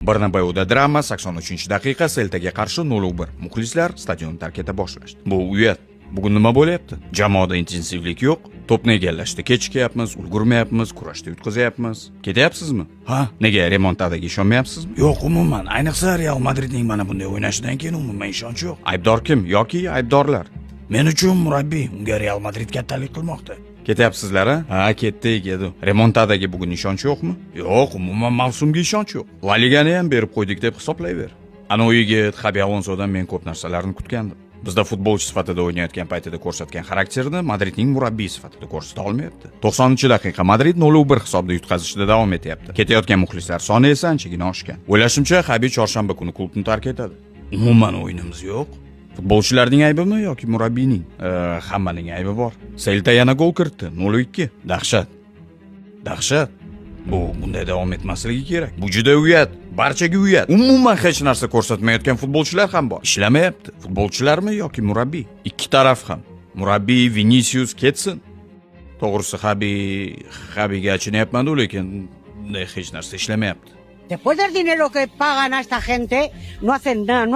Bernabeuda drama 83-daqiqa Seltaga qarshi 0-1. Muxlislar stadionni tark eta boshlashdi. Bu uyat. Bugun nima bo'lyapti? Jamoada intensivlik yo'q. To'pni egallashda kechikyapmiz, ulgurmayapmiz, kurashda yutqazyapmiz. Ketyapsizmi? Ha, nega remontadaga ishonmayapsizmi? Yo'q, umuman, ayniqsa Real Madridning mana bunday o'ynashidan keyin umuman ishonch yo'q. Aybdor kim yoki aybdorlar? Men uchun murabbiy, unga Real Madrid kattalik qilmoqda. Ketyapsizlar a? Ha, ketdik edi. Remontadaga bugun ishonch yo'qmi? Yo'q, umuman mavsumga ishonch yo'q. La Ligani ham berib qo'ydik deb hisoblayver. Ana u yigit Xabi Alonsodan men ko'p narsalarni kutgandim. Bizda futbolchi sifatida o'ynayotgan paytida ko'rsatgan xarakterni Madridning murabbiy sifatida ko'rsata olmayapti. 90-daqiqa Madrid 0-1 hisobda yutqazishda davom etyapti. Ketayotgan muxlislar soni esa anchagina oshgan. O'ylashimcha, Xabi chorshanba kuni klubni tark etadi. Umuman o'yinimiz yo'q. Futbolchilarning aybimi yoki murabbiyning? Hammaning aybi bor. Selta yana gol kiritdi, 0-2. Dahshat. Dahshat. Bunday davom etmasligi kerak. Bu juda uyat, barchaga uyat. Umuman hech narsa ko'rsatmayotgan futbolchilar ham bor. Ishlamayapti. Futbolchilarmi yoki murabbiy? Ikki taraf ham. Murabbiy Vinicius ketsin. To'g'risi Xabiga achinayapman, lekin hech narsa ishlamayapti. Después del dinero que pagan a esta gente, no hacen nada.